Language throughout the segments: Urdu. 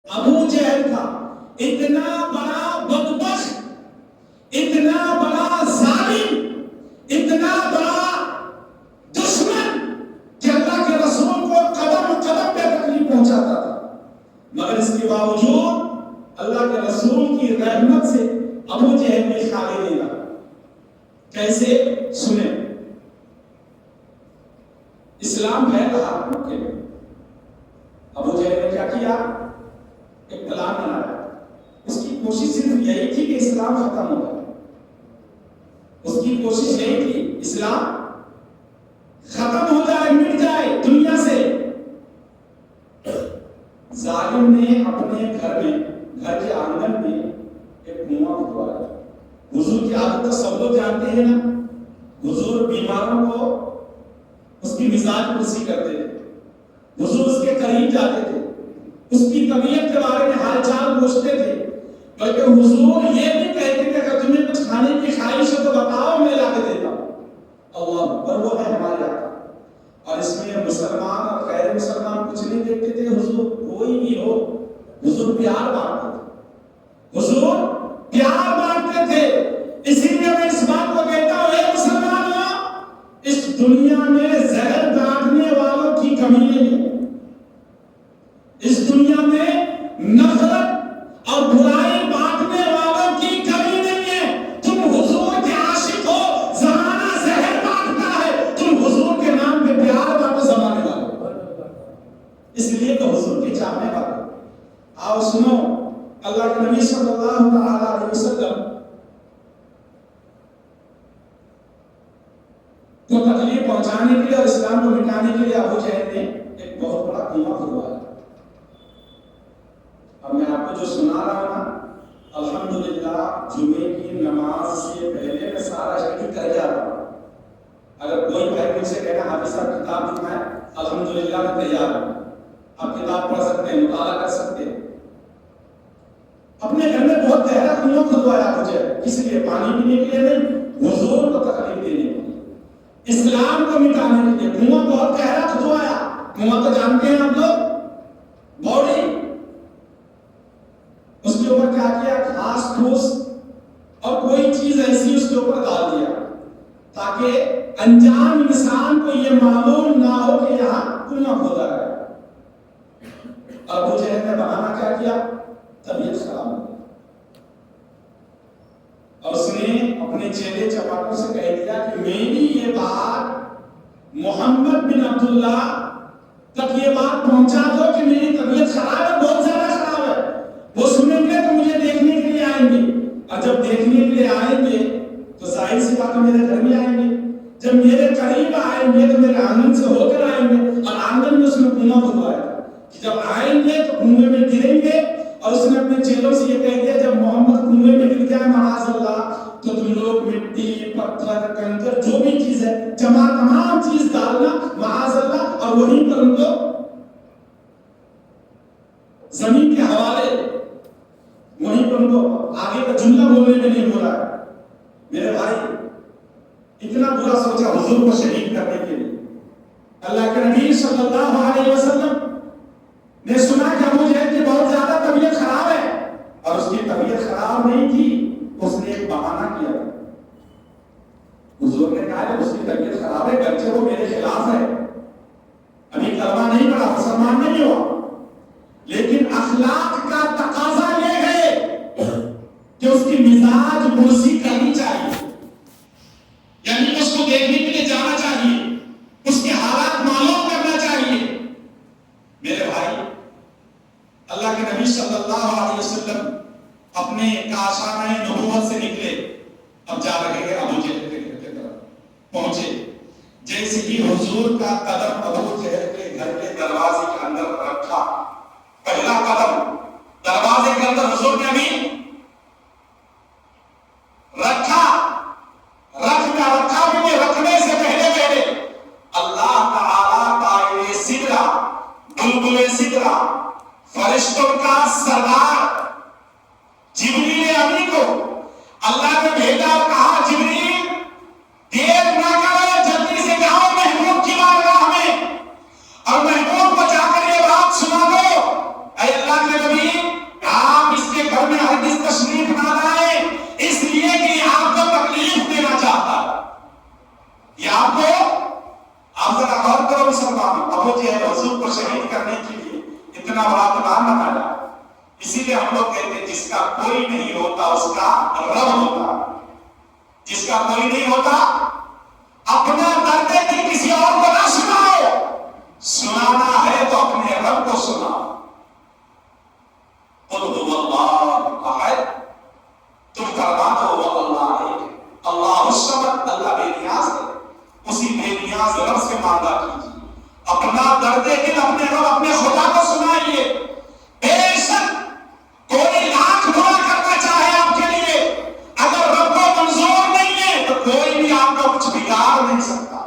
ابو جہل تھا اتنا بڑا بدبخت، اتنا بڑا ظالم، اتنا بڑا دشمن کہ اللہ کے رسول کو قدم قدم پہ تکلیف پہنچاتا تھا، مگر اس کے باوجود اللہ کے رسول کی رحمت سے ابو جہل میں خالی نہیں رہا۔ کیسے؟ سنیں، اسلام پھیل رہا مکے میں، ابو جہل نے کیا کیا؟ ایک پلان بنایا۔ اس کی کوشش صرف یہی تھی کہ اسلام ختم ہو جائے، اس کی کوشش یہی تھی اسلام ختم ہو جائے، مٹ جائے دنیا سے۔ ظالم نے اپنے گھر میں، گھر کے آنگن میں ایک کنواں کھدوایا۔ حضور کی عادت تو سب لوگ جانتے ہیں نا، حضور بیماروں کو اس کی مزاج پرسی کرتے تھے، حضور اس کے قریب جاتے تھے، اس کی طبیعت کے بارے میں حال چال پوچھتے تھے، بلکہ حضور یہ بھی کہتے تھے کہ تمہیں کچھ کھانے کی خواہش ہے تو بتاؤ، میں لا کے دیتا ہوں۔ اللہ اکبر، وہ ہے ہمارے آقا۔ اور اس میں مسلمان اور غیر مسلمان کچھ نہیں دیکھتے تھے، حضور کوئی بھی ہو، حضور پیار بانٹتے تھے، حضور پیار بانٹتے تھے۔ اسی لیے میں اس بات کو کہتا ہوں، اے مسلمانوں، اس دنیا میں زہر بانٹنے والوں کی کمی نہیں ہے، اس دنیا میں نفرت اور برائی بانٹنے والوں کی کمی نہیں ہے۔ تم حضور کے عاشق ہو، زمانہ زہر بانٹتا ہے، تم حضور کے نام پہ پیار بانٹو زمانے والے، اس لیے کہ حضور کے چاہنے والے۔ آؤ سنو، اللہ کے نبی صلی اللہ تعالی علیہ وسلم کو تکلیف پہنچانے کے لیے اور اسلام کو مٹانے کے لیے ابو جہل نے ایک بہت بڑا کنواں کھدوایا۔ اب میں آپ کو جو سنا رہا ہوں نا، الحمدللہ جمعے کی نماز سے پہلے میں سارا اسٹڈی کر کے آتا ہوں۔ اگر کوئی بھائی مجھ سے کہنا حافظ صاحب کتاب دکھائیں، الحمدللہ میں تیار ہوں، آپ کتاب پڑھ سکتے ہیں، مطالعہ کر سکتے ہیں۔ اپنے گھر میں بہت گہرا کنواں کھدوایا مجھے، اس لیے پانی پینے کے لیے نہیں، حضور کو تکلیف دینے کے لیے، اسلام کو مٹانے کے لیے کنواں بہت گہرا کھدوایا۔ کنواں تو جانتے ہیں آپ لوگ، باڈی، اس کے اوپر کیا کیا؟ گھاس پھوس اور کوئی چیز ایسی اس کے اوپر ڈال دیا تاکہ انجان انسان کو یہ معلوم نہ ہو کہ یہاں کنواں کھودا ہے۔ ابو جہل نے بہانا کیا کیا؟ طبیعت خراب ہو گئی، اور اس نے اپنے چیلے چپاٹوں سے کہہ دیا کہ میری یہ بات محمد بن عبداللہ تک یہ بات پہنچا دو کہ میری طبیعت خراب ہے، بہت زیادہ خراب ہے، وہ سنیں گے تو مجھے دیکھنے کے لیے آئیں گے، اور جب دیکھنے کے لیے آئیں گے تو ظاہر سی بات میرے گھر میں آئیں گے، جب میرے قریب آئیں گے تو میرے آنگن سے ہو کر آئیں گے، اور آنگن میں اس نے کنواں کھدوایا کہ جب آئیں گے تو کنویں میں گریں گے، اور اس نے اپنے چیلوں سے یہ کہہ دیا جب محمد کنویں میں گر جائے معاذ اللہ تو تم لوگ مٹی، پتھر، کنکر، جو بھی چیز ہے جمع تمام چیز ڈالنا معاذ اللہ، اور وہیں پر ان کو زمین کے حوالے، وہیں پر ان کو آگے کا جملہ بولنے میں نہیں ہو رہا ہے۔ میرے بھائی اتنا برا سوچا حضور کو شہید کرنے کے لیے۔ اللہ کے نبی صلی اللہ علیہ وسلم نے سنا کہ ابو جہل کی بہت زیادہ طبیعت خراب ہے، اور اس کی طبیعت خراب نہیں تھی، اس نے ایک بہانہ کیا۔ حضور نے کہا کہ اس کی طبیعت خراب ہے، گرچہ وہ میرے خلاف ہے، ابھی کلمہ نہیں پڑھا، مسلمان نہیں ہوا، لیکن اخلاق کا تقاضا یہ ہے کہ اس کی مزاج پرسی کرنی چاہیے، یعنی اس کو دیکھنے کے لیے جانا چاہیے، اس کے حالات معلوم کرنا چاہیے۔ میرے بھائی، اللہ کے نبی صلی اللہ علیہ وسلم اپنے کاشانہ نبوت سے نکلے، اب جا رہے ہیں ابو جہل کے گھر کی طرف پہنچے، جیسے ہی حضور کا قدم ابو جہل کے گھر کے دروازے کے اندر رکھا، پہلا قدم دروازے کے اندر حضور نے ابھی رکھا بھی نہیں، رکھنے سے پہلے اللہ تعالیٰ کا سدرا، بلبل سدرا، فرشتوں کا سردار جبریل امین کو اللہ نے بھیجا اور کہا جبریل دیر نہ کرو، جلدی سے جاؤ محبوب کی بارگاہ میں، اور محبوب کو جا کر یہ بات سنا دو، اے اللہ کے نبی اسی لیے ہم لوگ کہتے ہیں جس کا کوئی نہیں ہوتا اس کا رب ہوتا، جس کا کوئی نہیں ہوتا اپنا درد دل کسی اور کو نہ سناؤ، سنانا ہے تو اپنے رب کو سناؤ۔ قل هو اللہ احد، تم فرما دو اللہ ایک، اللہ الصمد، اللہ بے نیاز ہے، اسی بے نیاز رب سے مانگا کیجیے، اپنا درد دل اپنے رب اپنے خدا کو سنائیے۔ بے شک کوئی لاکھ دعا کرنا چاہے آپ کے لیے، اگر رب کو منظور نہیں ہے تو کوئی بھی آپ کو کچھ بگاڑ نہیں سکتا۔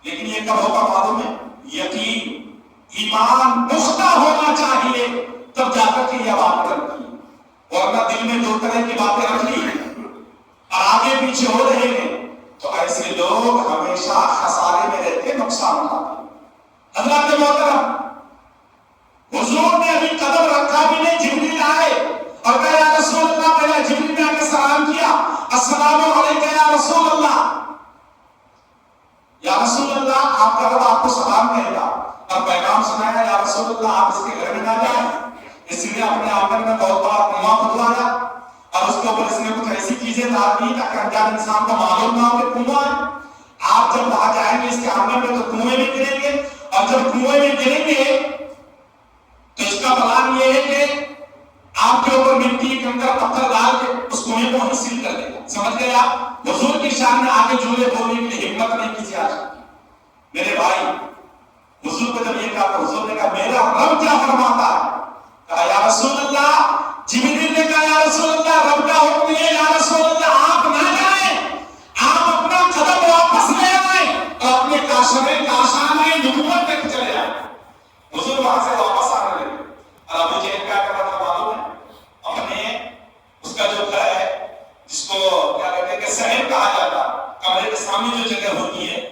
لیکن یہ کب ہوگا معلوم ہے؟ یقین، ایمان پختہ ہونا چاہیے، تب جا کر کے یہ بات کرتی ہے۔ ورنہ دل میں دو طرح کی باتیں رکھ لی اور آگے پیچھے ہو رہے ہیں تو ایسے لوگ ہمیشہ خسارے میں رہتے، نقصان اٹھاتے۔ حضرات محترم، حضور نے ابھی قدم رکھا بھی نہیں، جبریل آئے اور کہا یا رسول اللہ، پہلے جبریل نے آ کے سلام کیا، السلام علیکم یا رسول اللہ، یا رسول اللہ آپ کا رب آپ کو سلام کہے گا، اور پیغام سنایا یا رسول اللہ آپ اس کے گھر میں نہ جائیں۔ اس نے اپنے آنگن میں بہت بڑا کنواں کھدوایا اور اس کے اوپر اس نے کچھ ایسی چیزیں ڈال دی تاکہ انجان انسان کو معلوم نہ ہو کہ کنواں ہے۔ آپ جب وہاں جائیں گے اس کے آنگن میں تو کنویں میں گریں گے، اور جب کنویں میں گریں گے تو اس کا پلان یہ ہے کہ آپ کے اوپر مٹی کنکر پتھر ڈال کے اس کنویں کو سیل کر دے گا۔ سمجھ گئے آپ؟ حضور کی شان میں آگے جملے بولنے کے لیے ہمت نہیں کسی آج میرے بھائی۔ حضور کو جب یہ کہا تو حضور نے کہا میرا رب کیا فرماتا ہے؟ کہا یا رسول اللہ، جبریل نے کہا یا رسول اللہ رب کا حکم ہے یا رسول اللہ آپ نہ جائیں، آپ اپنا قدم واپس لے آئیں اور اپنے کاشانے نبوت تک چلے آئیں۔ حضور وہاں سے واپس آنے لگے اور ابو جہل کیا کر رہا تھا معلوم ہے؟ اپنے اس کا جو گھر ہے جس کو کیا کہتے ہیں کہ صحن کہا جاتا، کمرے کے سامنے جو جگہ ہوتی ہے